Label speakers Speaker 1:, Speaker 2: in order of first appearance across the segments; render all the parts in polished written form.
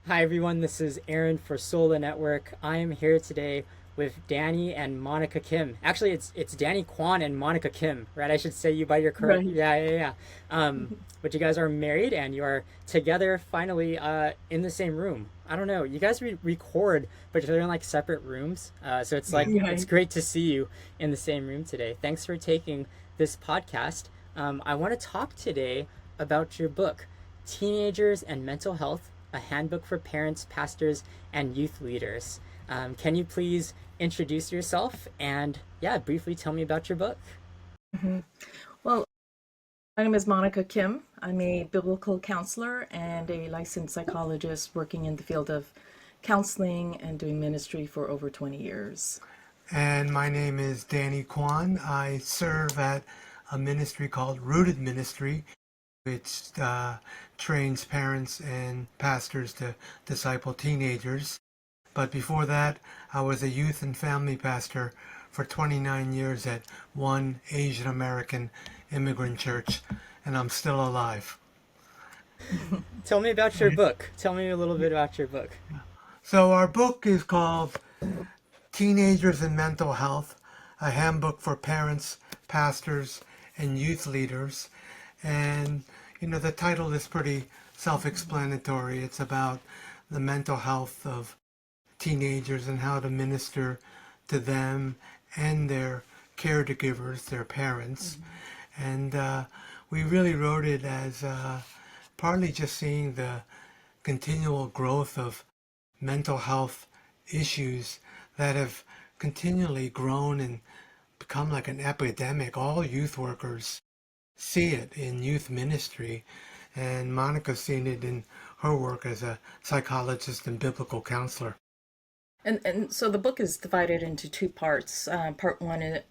Speaker 1: Hi everyone, this is Aaron for Sola Network. I am here today with Danny and Monica Kim. Actually, it's Danny Kwan and Monica Kim, right? I should say you by your correct.
Speaker 2: Right.
Speaker 1: Yeah. But you guys are married and you are together finally in the same room. I don't know. You guys record, but you're in like separate rooms. So it's like it's
Speaker 2: Right.
Speaker 1: great to see you in the same room today. Thanks for taking this podcast. I want to talk today about your book, Teenagers and Mental Health, a handbook for parents, pastors, and youth leaders. Can you please introduce yourself and, yeah, briefly tell me about your book?
Speaker 2: hmm Well, my name is Monica Kim. I'm a biblical counselor and a licensed psychologist working in the field of counseling and doing ministry for over 20 years.
Speaker 3: And my name is Danny Kwan. I serve at a ministry called Rooted Ministry, which trains parents and pastors to disciple teenagers. But before that, I was a youth and family pastor for 29 years at one Asian American immigrant church, and I'm still alive.
Speaker 1: Tell me about your book. Tell me a little bit about your book.
Speaker 3: So our book is called Teenagers and Mental Health, a handbook for parents, pastors, and youth leaders. And, the title is pretty self explanatory. It's about the mental health of teenagers and how to minister to them and their caregivers, their parents. And we really wrote it as partly just seeing the continual growth of mental health issues that have continually grown and become like an epidemic. All youth workers see it in youth ministry, and Monica's seen it in her work as a psychologist and biblical counselor.
Speaker 2: And so the book is divided into two parts. Part one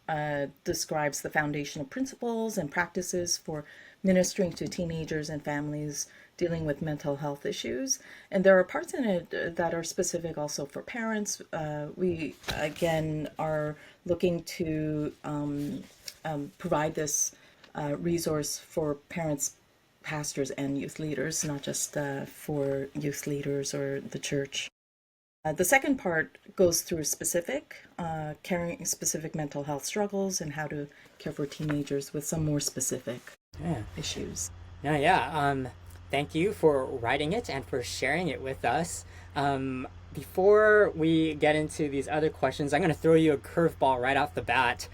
Speaker 2: describes the foundational principles and practices for ministering to teenagers and families dealing with mental health issues. And there are parts in it that are specific also for parents. We, again, are looking to provide this resource for parents, pastors, and youth leaders, not just for youth leaders or the church. The second part goes through caring specific mental health struggles and how to care for teenagers with some more specific
Speaker 1: Yeah.
Speaker 2: issues.
Speaker 1: No, yeah. Thank you for writing it and for sharing it with us. Before we get into these other questions, I'm going to throw you a curveball right off the bat.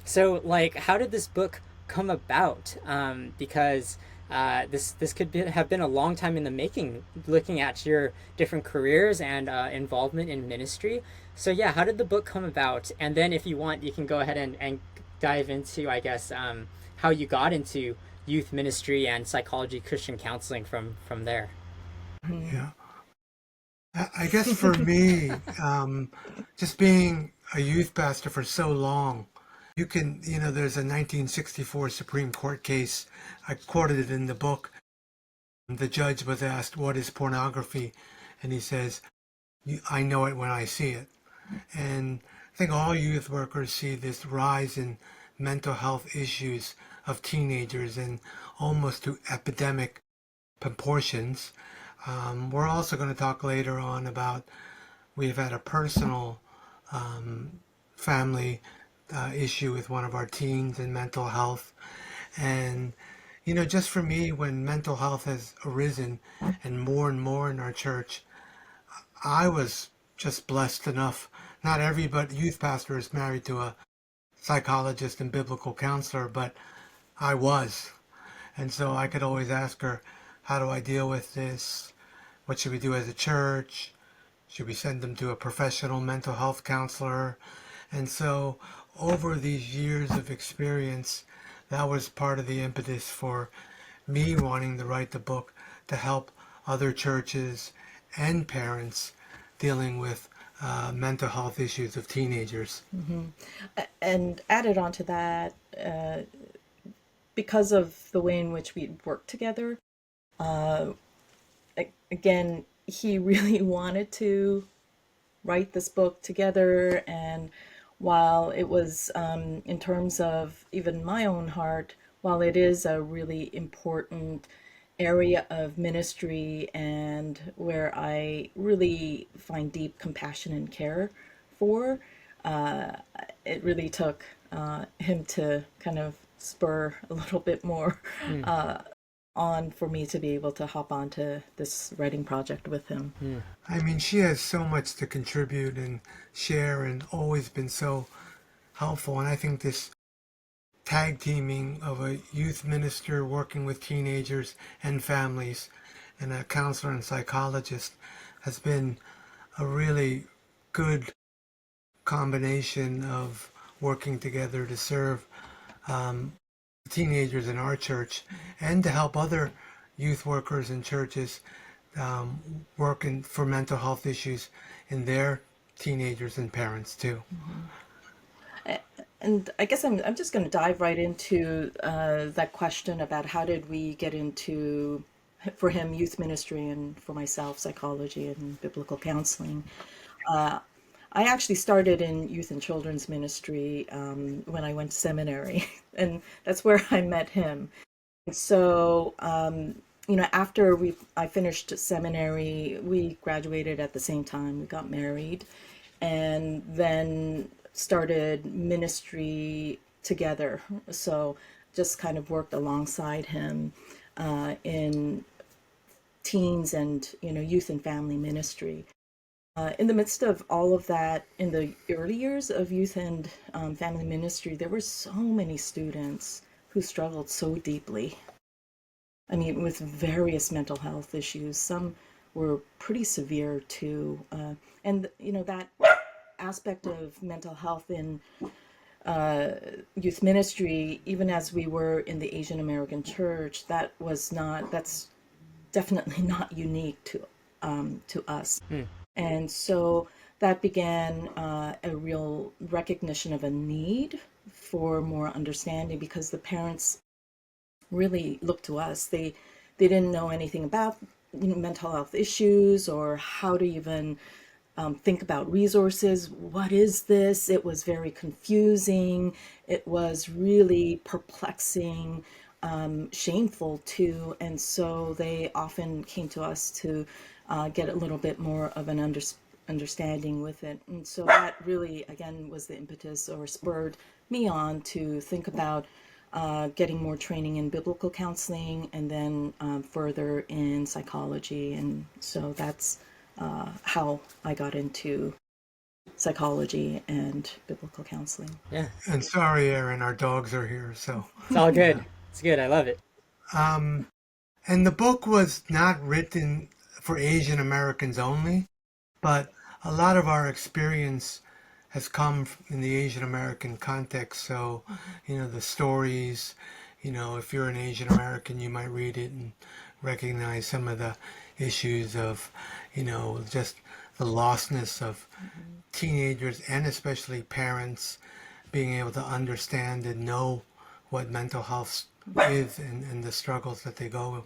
Speaker 1: So, like, how did this book come about? Because this could have been a long time in the making, looking at your different careers and involvement in ministry. So, yeah, how did the book come about? And then, if you want, you can go ahead and dive into, I guess, how you got into youth ministry and psychology Christian counseling from there.
Speaker 2: Mhm.
Speaker 3: Yeah. I guess for me, just being a youth pastor for so long, there's a 1964 Supreme Court case. I quoted it in the book. The judge was asked, "What is pornography?" And he says, "I know it when I see it." And I think all youth workers see this rise in mental health issues of teenagers and almost to epidemic proportions. We're also going to talk later on about we've had a personal family issue with one of our teens and mental health. And, just for me, when mental health has arisen and more in our church, I was just blessed enough. Not every but youth pastor is married to a psychologist and biblical counselor, but I was. And so I could always ask her, how do I deal with this? What should we do as a church? Should we send them to a professional mental health counselor? And so over these years of experience, that was part of the impetus for me wanting to write the book to help other churches and parents dealing with mental health issues of teenagers.
Speaker 2: And added on to that, because of the way in which we work together, again, he really wanted to write this book together. And while it was, in terms of even my own heart, while it is a really important area of ministry and where I really find deep compassion and care for. Uh, it really took him to kind of spur a little bit more
Speaker 1: Mm.
Speaker 2: on for me to be able to hop onto this writing project with him.
Speaker 1: Mm.
Speaker 3: I mean, she has so much to contribute and share and always been so helpful. And I think this tag teaming of a youth minister working with teenagers and families and a counselor and psychologist has been a really good combination of working together to serve teenagers in our church and to help other youth workers in churches working for mental health issues in their teenagers and parents too.
Speaker 2: And I guess I'm just going to dive right into that question about how did we get into, for him, youth ministry, and for myself, psychology and biblical counseling. I actually started in youth and children's ministry when I went to seminary, and that's where I met him. So, after I finished seminary, we graduated at the same time. We got married, and then started ministry together. So, just kind of worked alongside him in teens and youth and family ministry. In the midst of all of that, in the early years of youth and family ministry, there were so many students who struggled so deeply. I mean, with various mental health issues. Some were pretty severe too. And, that aspect of mental health in youth ministry, even as we were in the Asian American church, that's definitely not unique to us.
Speaker 1: Mm.
Speaker 2: And so that began a real recognition of a need for more understanding because the parents really looked to us. They didn't know anything about mental health issues or how to even think about resources. What is this? It was very confusing. It was really perplexing, shameful too. And so they often came to us to get a little bit more of an understanding with it. And so that really, again, was the impetus or spurred me on to think about getting more training in biblical counseling and then further in psychology. And so that's how I got into psychology and biblical counseling.
Speaker 1: Yeah.
Speaker 3: And sorry, Aaron, our dogs are here, so.
Speaker 1: It's all good. It's good. I love it.
Speaker 3: And the book was not written for Asian Americans only, but a lot of our experience has come in the Asian American context. So, the stories, if you're an Asian American, you might read it and recognize some of the issues of, just the lostness of teenagers and especially parents being able to understand and know what mental health is and the struggles that they go.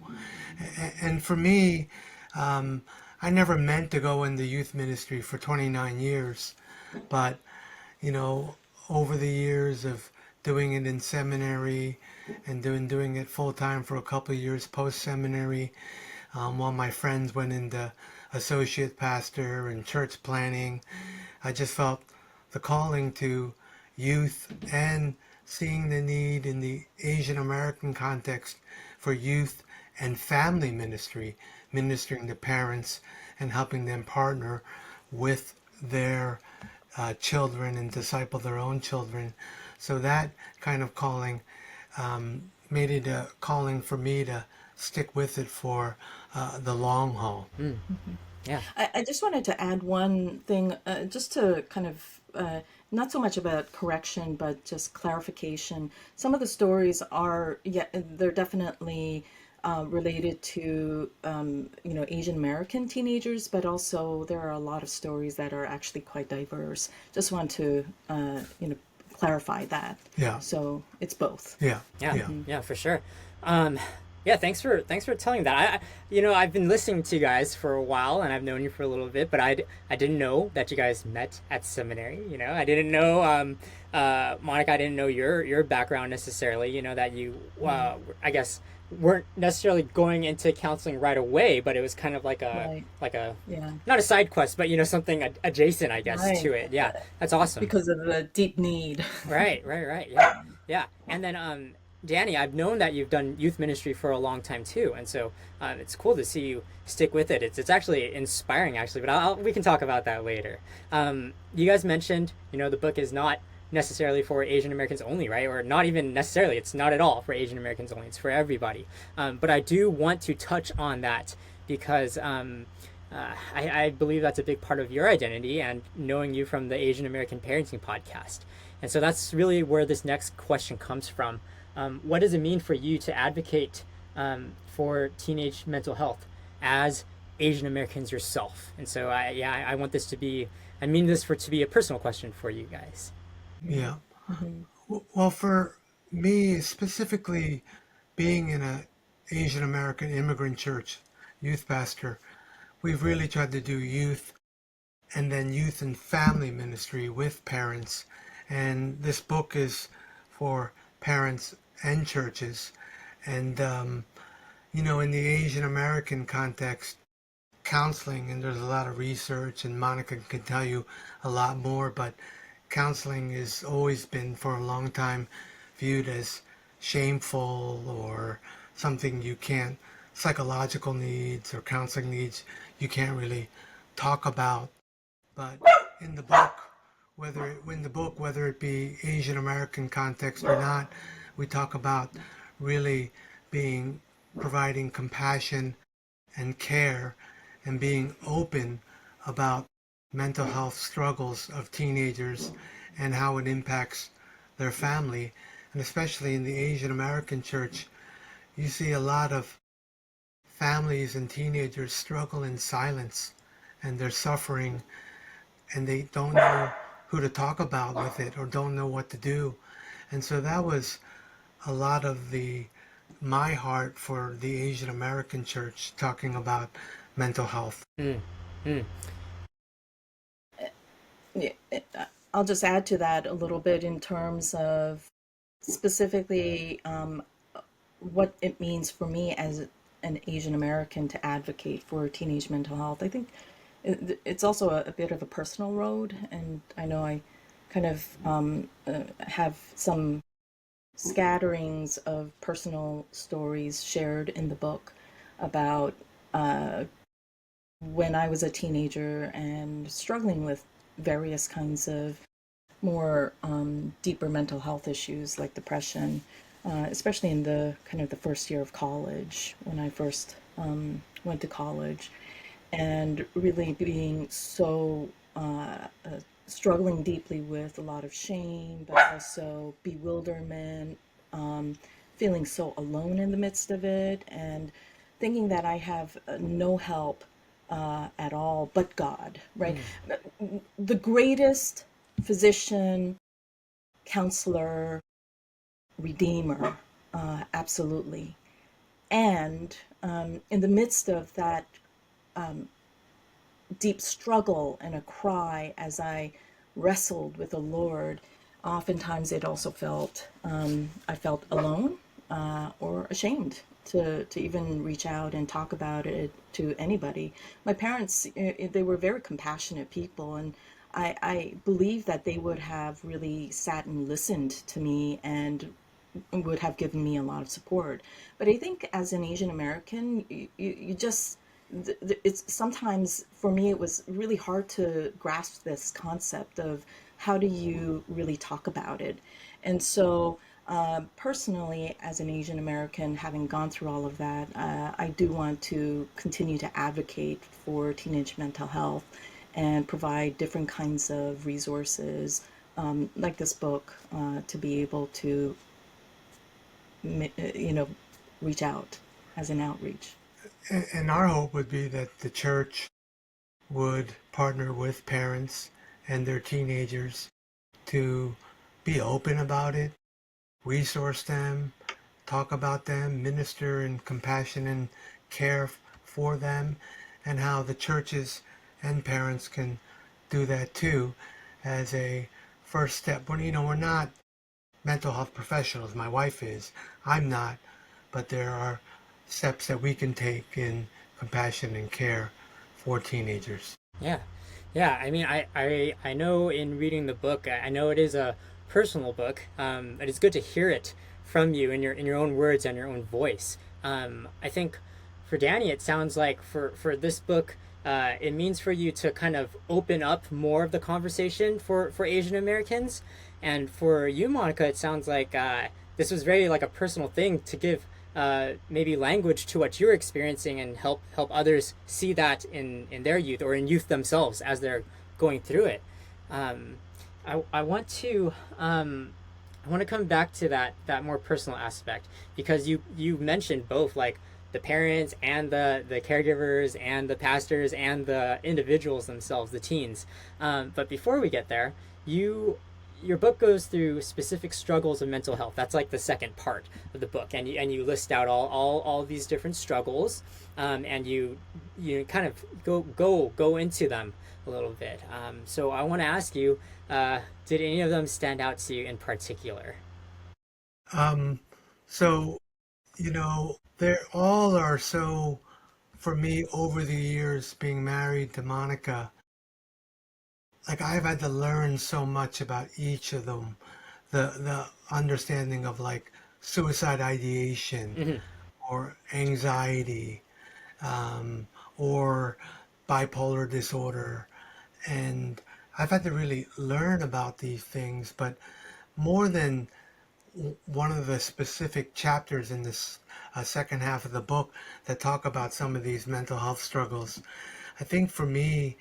Speaker 3: And for me, I never meant to go in the youth ministry for 29 years, but over the years of doing it in seminary and doing it full time for a couple of years post seminary, while my friends went into associate pastor and church planning, I just felt the calling to youth and seeing the need in the Asian American context for youth and family ministry, ministering to parents and helping them partner with their children and disciple their own children. So that kind of calling made it a calling for me to stick with it for the long haul.
Speaker 1: Mm. Yeah.
Speaker 2: I just wanted to add one thing, just to kind of not so much about correction, but just clarification. Some of the stories are, yeah, they're definitely related to, Asian American teenagers, but also there are a lot of stories that are actually quite diverse. Just want to, clarify that.
Speaker 3: Yeah.
Speaker 2: So it's both.
Speaker 3: Yeah.
Speaker 1: Yeah.
Speaker 3: Yeah.
Speaker 1: Yeah, for sure. Yeah, thanks for telling that. I've been listening to you guys for a while, and I've known you for a little bit, but I didn't know that you guys met at seminary. I didn't know, Monica. I didn't know your background necessarily. That you, I guess, weren't necessarily going into counseling right away, but it was kind of
Speaker 2: Right.
Speaker 1: like a
Speaker 2: Yeah.
Speaker 1: not a side quest, but something adjacent, I guess,
Speaker 2: Right.
Speaker 1: to it. Yeah, that's awesome.
Speaker 2: Because of the deep need.
Speaker 1: Right. Yeah, yeah. And then, Danny, I've known that you've done youth ministry for a long time too, and so it's cool to see you stick with it. It's actually inspiring, actually. But we can talk about that later. You guys mentioned, the book is not necessarily for Asian Americans only, right? Or not even necessarily. It's not at all for Asian Americans only. It's for everybody. But I do want to touch on that because. I believe that's a big part of your identity and knowing you from the Asian American Parenting podcast. And so that's really where this next question comes from. What does it mean for you to advocate for teenage mental health as Asian Americans yourself? And so I want this to be, I mean this to be a personal question for you guys.
Speaker 3: Yeah.
Speaker 2: Mhm.
Speaker 3: Well, for me specifically, being in a Asian American immigrant church, youth pastor, we've really tried to do youth and then youth and family ministry with parents. And this book is for parents and churches. And, in the Asian American context, counseling, and there's a lot of research, and Monica can tell you a lot more, but counseling has always been for a long time viewed as shameful or something you can't, psychological needs or counseling needs, you can't really talk about. But in the book, whether it be Asian American context or not, we talk about really being providing compassion and care and being open about mental health struggles of teenagers and how it impacts their family. And especially in the Asian American church, you see a lot of families and teenagers struggle in silence, and they're suffering, and they don't know who to talk about with it or don't know what to do. And so that was a lot of the my heart for the Asian American church, talking about mental health.
Speaker 1: Mm, mm,
Speaker 2: Yeah, I'll just add to that a little bit in terms of specifically what it means for me as an Asian American to advocate for teenage mental health. I think it's also a bit of a personal road, and I know I kind of have some scatterings of personal stories shared in the book about when I was a teenager and struggling with various kinds of more deeper mental health issues like depression, especially in the kind of the first year of college when I first went to college, and really being so struggling deeply with a lot of shame, but also bewilderment, feeling so alone in the midst of it, and thinking that I have no help at all but God, right?
Speaker 1: mm,
Speaker 2: The greatest physician, counselor, redeemer, absolutely. And in the midst of that deep struggle and a cry as I wrestled with the Lord, oftentimes it also felt I felt alone or ashamed to even reach out and talk about it to anybody. My parents, they were very compassionate people, and I believe that they would have really sat and listened to me and would have given me a lot of support. But I think as an Asian American, you just it's sometimes for me it was really hard to grasp this concept of how do you really talk about it. And so personally, as an Asian American, having gone through all of that, I do want to continue to advocate for teenage mental health and provide different kinds of resources like this book to be able to you know, reach out as an outreach.
Speaker 3: And our hope would be that the church would partner with parents and their teenagers to be open about it, resource them, talk about them, minister in compassion and care for them, and how the churches and parents can do that too as a first step. When we're not mental health professionals. My wife is. I'm not. But there are steps that we can take in compassion and care for teenagers.
Speaker 1: Yeah, yeah. I mean, I know in reading the book, I know it is a personal book, but it's good to hear it from you in your own words and your own voice. I think for Danny, it sounds like for this book, it means for you to kind of open up more of the conversation for Asian Americans, and for you, Monica, it sounds like this was very like a personal thing to give maybe language to what you're experiencing and help others see that in their youth or in youth themselves as they're going through it. Um, I want to I want to come back to that more personal aspect because you mentioned both like the parents and the caregivers and the pastors and the individuals themselves, the teens. But before we get there, you your book goes through specific struggles of mental health. That's like the second part of the book, and you list out all these different struggles, and you kind of go into them a little bit. So I want to ask you, did any of them stand out to you in particular?
Speaker 3: Um, so, they all are so, for me, over the years being married to Monica, like I've had to learn so much about each of them. The understanding of like suicide ideation
Speaker 1: Mm-hmm.
Speaker 3: or anxiety, or bipolar disorder. And I've had to really learn about these things, but more than one of the specific chapters in this second half of the book that talk about some of these mental health struggles, I think for me,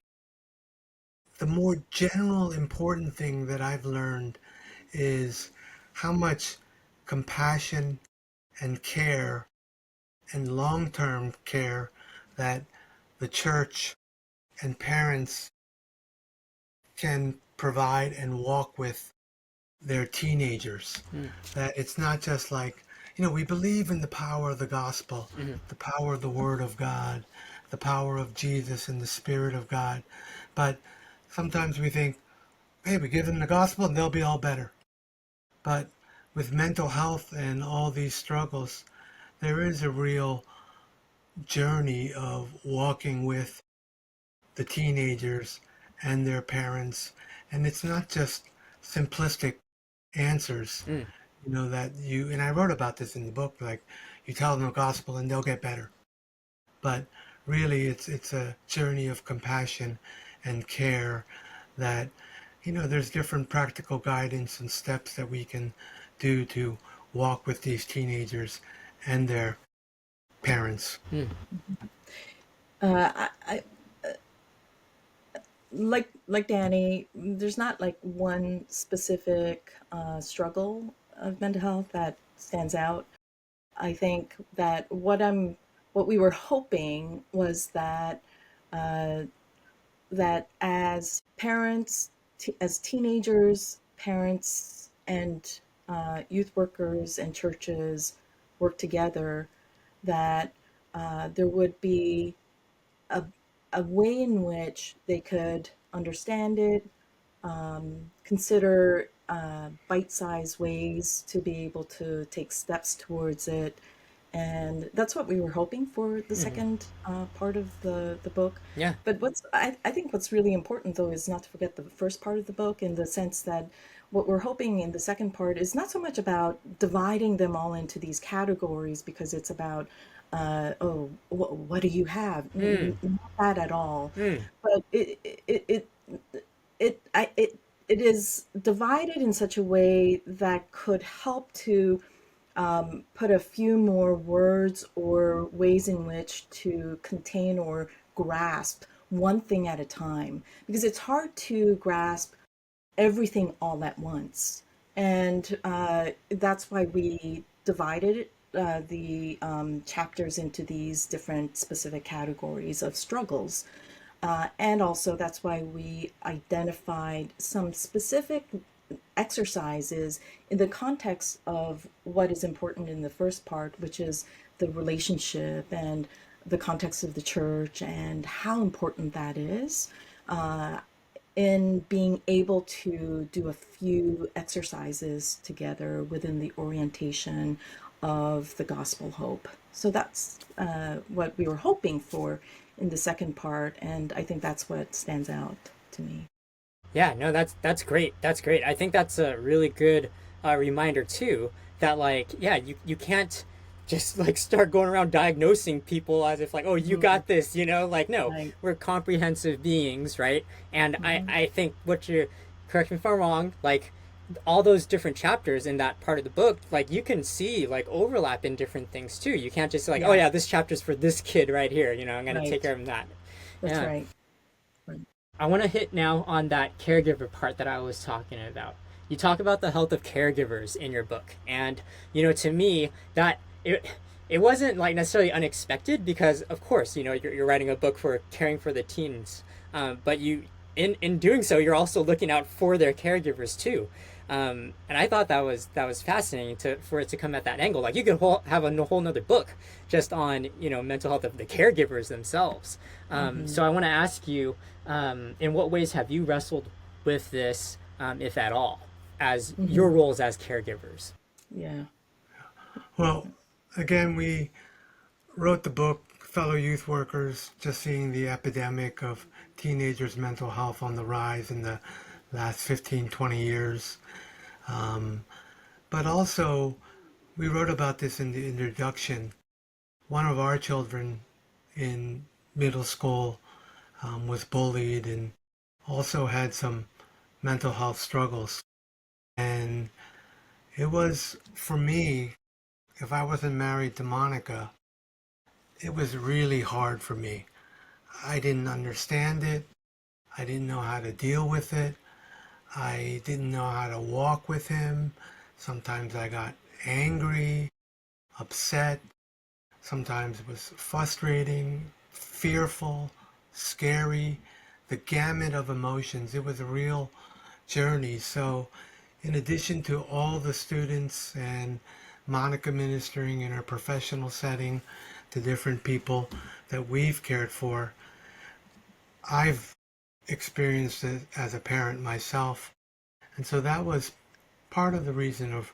Speaker 3: the more general important thing that I've learned is how much compassion and care and long-term care that the church and parents can provide and walk with their teenagers. That it's not just like, we believe in the power of the gospel,
Speaker 1: Mm-hmm.
Speaker 3: the power of the word of God, the power of Jesus and the Spirit of God. But sometimes we think, hey, we give them the gospel and they'll be all better. But with mental health and all these struggles, there is a real journey of walking with the teenagers and their parents. And it's not just simplistic answers,
Speaker 1: Mm.
Speaker 3: that and I wrote about this in the book, like you tell them the gospel and they'll get better. But really it's a journey of compassion and care that, there's different practical guidance and steps that we can do to walk with these teenagers and their parents.
Speaker 1: Mm.
Speaker 2: I like Danny. There's not like one specific struggle of mental health that stands out. I think that what we were hoping was that uh, that as parents, as teenagers, parents, and youth workers and churches work together, that there would be a, a way in which they could understand it, consider bite-sized ways to be able to take steps towards it. And that's what we were hoping for the
Speaker 1: Mm-hmm.
Speaker 2: second part of the book.
Speaker 1: Yeah.
Speaker 2: But I think what's really important though is not to forget the first part of the book, in the sense that what we're hoping in the second part is not so much about dividing them all into these categories, because it's about what do you have?
Speaker 1: Mm.
Speaker 2: Not that at all.
Speaker 1: Mm.
Speaker 2: But it is divided in such a way that could help to put a few more words or ways in which to contain or grasp one thing at a time, because it's hard to grasp everything all at once. And that's why we divided the chapters into these different specific categories of struggles. And also, that's why we identified some specific exercise is in the context of what is important in the first part, which is the relationship and the context of the church and how important that is, in being able to do a few exercises together within the orientation of the gospel hope. So that's what we were hoping for in the second part, and I think that's what stands out to me.
Speaker 1: Yeah, no, that's great. That's great. I think that's a really good reminder too. That like, yeah, you can't just like start going around diagnosing people as if like, oh, you
Speaker 2: Mhm.
Speaker 1: got this, you know? Like, no,
Speaker 2: Right.
Speaker 1: we're comprehensive beings, right? And
Speaker 2: Hmm.
Speaker 1: I think what you're, correct me if I'm wrong, like all those different chapters in that part of the book, like you can see like overlap in different things too. You can't just like, oh
Speaker 2: Yeah.
Speaker 1: yeah, this chapter's for this kid right here. You know, I'm gonna take
Speaker 2: Right.
Speaker 1: care of that.
Speaker 2: That's
Speaker 1: Yeah.
Speaker 2: right. Right.
Speaker 1: I want to hit now on that caregiver part that I was talking about. You talk about the health of caregivers in your book, and you know, to me, that it wasn't like necessarily unexpected because, of course, you know, you're writing a book for caring for the teens, but you in doing so, you're also looking out for their caregivers too. And I thought that was fascinating to for it to come at that angle. Like you could have a whole nother book just on you know mental health of the caregivers themselves.
Speaker 2: Hmm.
Speaker 1: So I want to ask you, in what ways have you wrestled with this, if at all, as your
Speaker 2: Hmm.
Speaker 1: roles as caregivers?
Speaker 2: Yeah.
Speaker 3: Well, again, we wrote the book, fellow youth workers, just seeing the epidemic of teenagers' mental health on the rise in the last 15, 20 years. But also, we wrote about this in the introduction. One of our children in middle school was bullied and also had some mental health struggles. And it was, for me, if I wasn't married to Monica, it was really hard for me. I didn't understand it. I didn't know how to deal with it. I didn't know how to walk with him. Sometimes I got angry, upset. Sometimes it was frustrating, fearful, scary, the gamut of emotions. It was a real journey. So, in addition to all the students and Monica ministering in her professional setting to different people that we've cared for, I've experienced it as a parent myself. And so that was part of the reason of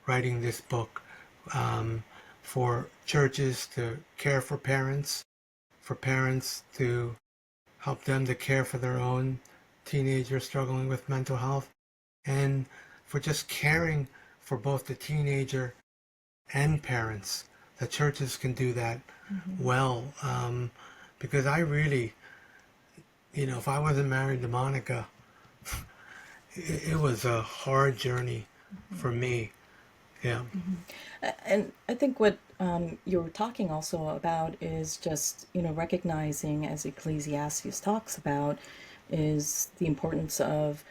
Speaker 3: writing this book, um, for churches to care for parents to help them to care for their own teenagers struggling with mental health, and for just caring for both the teenager and parents. The churches can do that
Speaker 2: Hmm.
Speaker 3: well, because I really, if I wasn't married to Monica, it was a hard journey for me. Yeah.
Speaker 2: Hmm. And I think what you're talking also about is just, recognizing, as Ecclesiastes talks about, is the importance of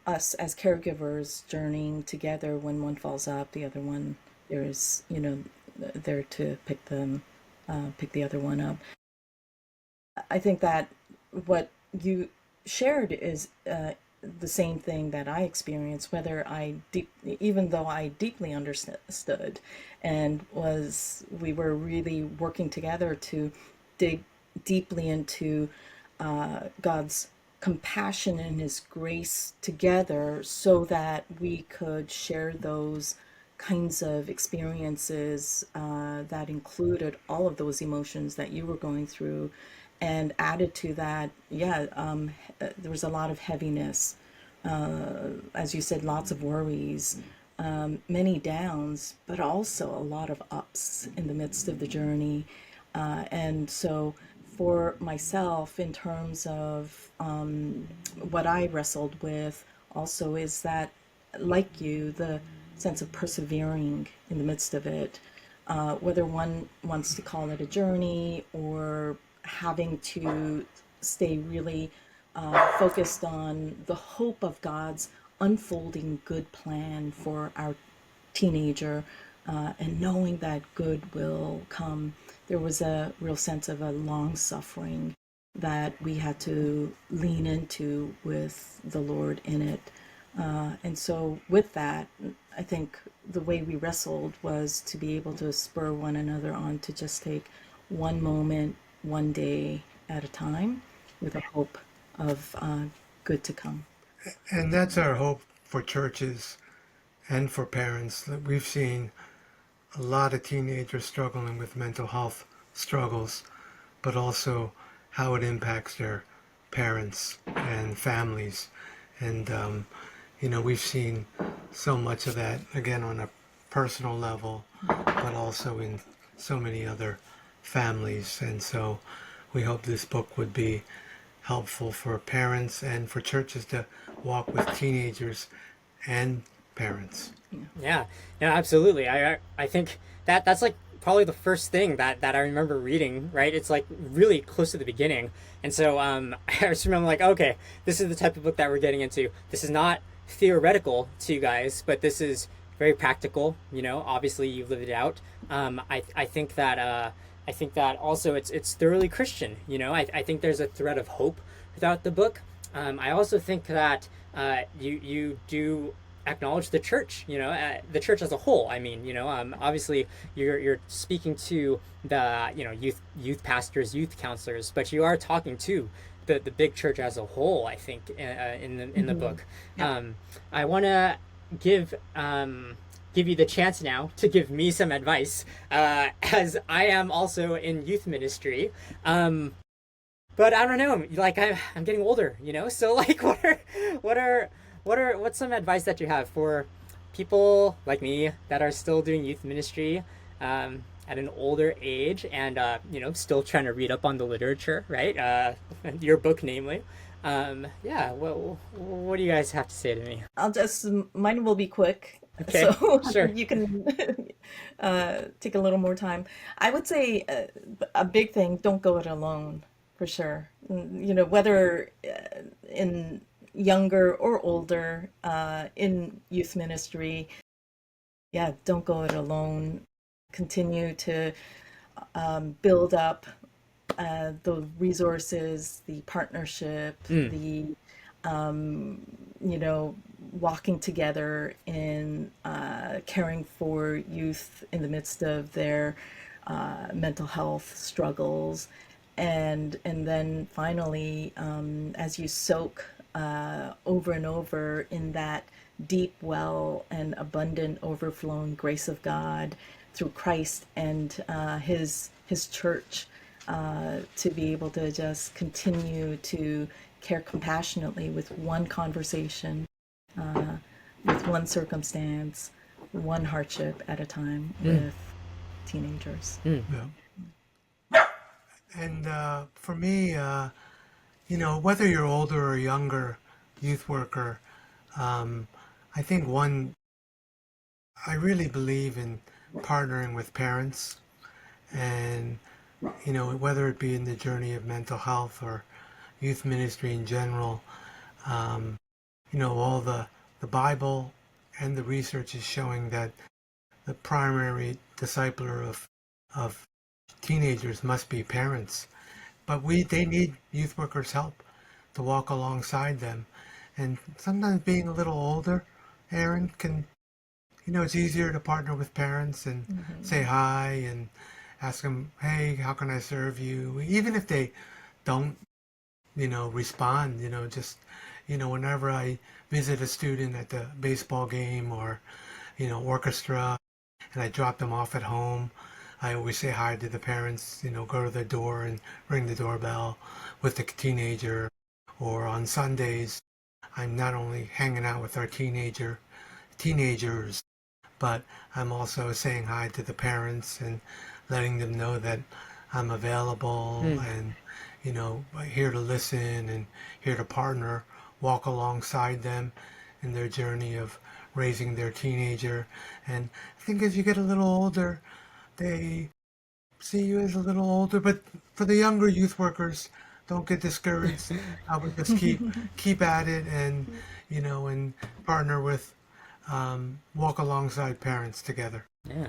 Speaker 2: us as caregivers journeying together. When one falls up, the other one, there is, there to pick the other one up. I think that what you shared is the same thing that I experienced, even though I deeply understood and we were really working together to dig deeply into God's compassion and His grace together so that we could share those kinds of experiences that included all of those emotions that you were going through. And added to that, yeah, there was a lot of heaviness, as you said, lots of worries, many downs, but also a lot of ups in the midst of the journey. And so, for myself, in terms of what I wrestled with, also is that, like you, the sense of persevering in the midst of it, whether one wants to call it a journey or having to stay really focused on the hope of God's unfolding good plan for our teenager, and knowing that good will come. There was a real sense of a long suffering that we had to lean into with the Lord in it. And so with that, I think the way we wrestled was to be able to spur one another on to just take one moment, one day at a time, with a hope of good to come.
Speaker 3: And that's our hope for churches and for parents. That we've seen a lot of teenagers struggling with mental health struggles, but also how it impacts their parents and families. And, we've seen so much of that, again, on a personal level, but also in so many other families. And so we hope this book would be helpful for parents and for churches to walk with teenagers and parents.
Speaker 1: Yeah, no, absolutely. I think that's like probably the first thing that I remember reading. Right, it's like really close to the beginning, and so I just remember like, okay, this is the type of book that we're getting into. This is not theoretical to you guys, but this is very practical. Obviously you've lived it out. I think that I think that also it's thoroughly Christian. I think there's a thread of hope throughout the book. I also think that you do acknowledge the church, the church as a whole. I mean, obviously you're speaking to the youth pastors, youth counselors, but you are talking to the big church as a whole. I think in the book.
Speaker 2: Yeah.
Speaker 1: I want to give give you the chance now to give me some advice, as I am also in youth ministry. But I don't know, like I'm getting older, So like, what's some advice that you have for people like me that are still doing youth ministry, at an older age, and still trying to read up on the literature, right? Your book, namely. Yeah. What do you guys have to say to me?
Speaker 2: Mine will be quick,
Speaker 1: Okay.
Speaker 2: so
Speaker 1: Sure.
Speaker 2: you can take a little more time. I would say a big thing, don't go it alone, for sure. Whether in younger or older, in youth ministry, yeah, don't go it alone. Continue to build up the resources, the partnership,
Speaker 1: Mm.
Speaker 2: the you know, walking together in caring for youth in the midst of their mental health struggles, and then finally, as you soak over and over in that deep well and abundant, overflowing grace of God through Christ and His church, to be able to just continue to care compassionately with one conversation, with one circumstance, one hardship at a time
Speaker 1: Mm.
Speaker 2: with teenagers.
Speaker 1: Mm.
Speaker 3: Yeah. And for me, whether you're older or younger youth worker, um, I think I really believe in partnering with parents and, whether it be in the journey of mental health or youth ministry in general, um, all the Bible and the research is showing that the primary discipler of teenagers must be parents. But they need youth workers' help to walk alongside them. And sometimes being a little older, Aaron, it's easier to partner with parents and say
Speaker 2: Mm-hmm.
Speaker 3: hi and ask them, hey, how can I serve you? Even if they don't, respond, just, whenever I visit a student at the baseball game or, orchestra, and I drop them off at home, I always say hi to the parents, go to the door and ring the doorbell with the teenager. Or on Sundays, I'm not only hanging out with our teenagers, but I'm also saying hi to the parents and letting them know that I'm available
Speaker 1: Mm.
Speaker 3: and, here to listen and here to partner, walk alongside them in their journey of raising their teenager. And I think as you get a little older, they see you as a little older, but for the younger youth workers, don't get discouraged. I would just keep at it and and partner with walk alongside parents together.
Speaker 1: Yeah.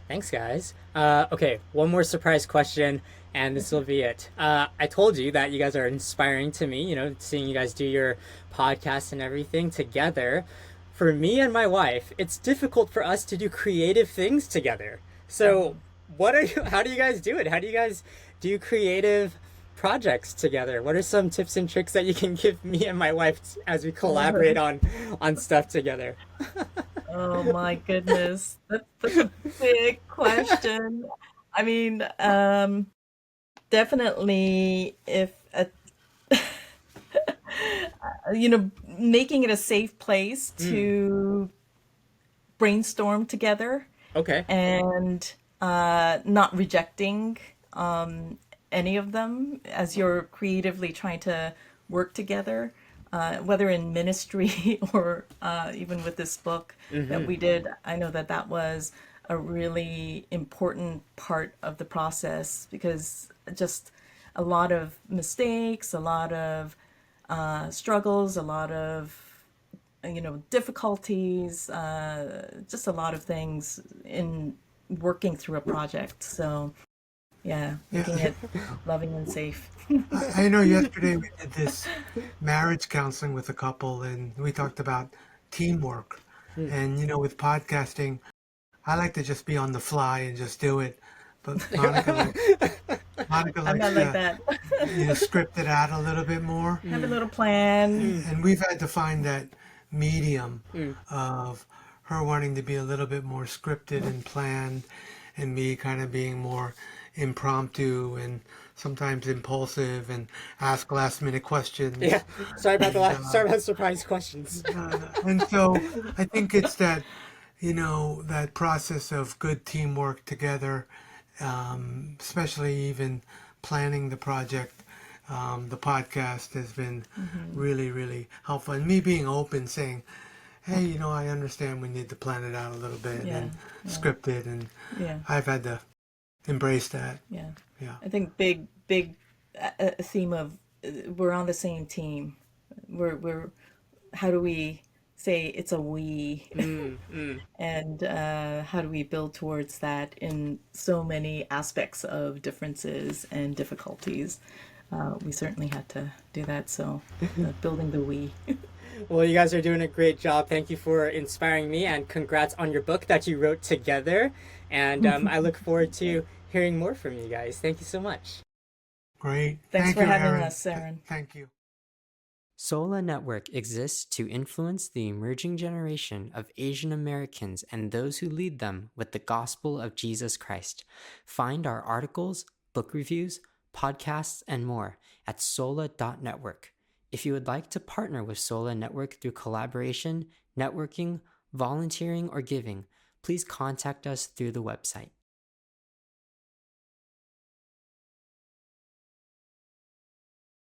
Speaker 1: Thanks, guys. Okay, one more surprise question, and this will be it. I told you that you guys are inspiring to me, seeing you guys do your podcast and everything together. For me and my wife, it's difficult for us to do creative things together. So, how do you guys do it? How do you guys do creative projects together? What are some tips and tricks that you can give me and my wife as we collaborate on stuff together?
Speaker 2: Oh my goodness. That's a big question. I mean, definitely if making it a safe place to brainstorm together
Speaker 1: Okay.
Speaker 2: and not rejecting any of them as you're creatively trying to work together, whether in ministry or even with this book that we did. I know that that was a really important part of the process because just a lot of mistakes, a lot of struggles, a lot of difficulties, just a lot of things in working through a project. So yeah, making
Speaker 3: Yeah,
Speaker 2: it loving and safe.
Speaker 3: I know yesterday we did this marriage counseling with a couple and we talked about teamwork. And, with podcasting, I like to just be on the fly and just do it. But Monica
Speaker 2: I'm
Speaker 3: likes
Speaker 2: not like
Speaker 3: to,
Speaker 2: that.
Speaker 3: script it out a little bit more.
Speaker 2: Have a little plan.
Speaker 3: And we've had to find that medium of her wanting to be a little bit more scripted and planned, and me kind of being more impromptu and sometimes impulsive and ask last minute questions.
Speaker 1: Yeah. Sorry about surprise questions.
Speaker 3: And so I think it's that, that process of good teamwork together, especially even planning the project. The podcast has been really, really helpful. And me being open, saying, hey, I understand we need to plan it out a little bit
Speaker 2: Yeah,
Speaker 3: and
Speaker 2: yeah,
Speaker 3: script it. And
Speaker 2: yeah,
Speaker 3: I've had to embrace that.
Speaker 2: yeah.
Speaker 3: Yeah.
Speaker 2: I think big theme of we're on the same team. We're how do we say it's a we, and how do we build towards that in so many aspects of differences and difficulties. We certainly had to do that. So building the we.
Speaker 1: Well, you guys are doing a great job. Thank you for inspiring me, and congrats on your book that you wrote together. And I look forward to hearing more from you guys. Thank you so much.
Speaker 3: Great.
Speaker 2: Thanks
Speaker 3: Thank
Speaker 2: for
Speaker 3: you,
Speaker 2: having
Speaker 3: Aaron.
Speaker 2: us, Aaron.
Speaker 3: Thank you.
Speaker 1: Sola Network exists to influence the emerging generation of Asian Americans and those who lead them with the gospel of Jesus Christ. Find our articles, book reviews, podcasts, and more at sola.network. If you would like to partner with Sola Network through collaboration, networking, volunteering, or giving, please contact us through the website.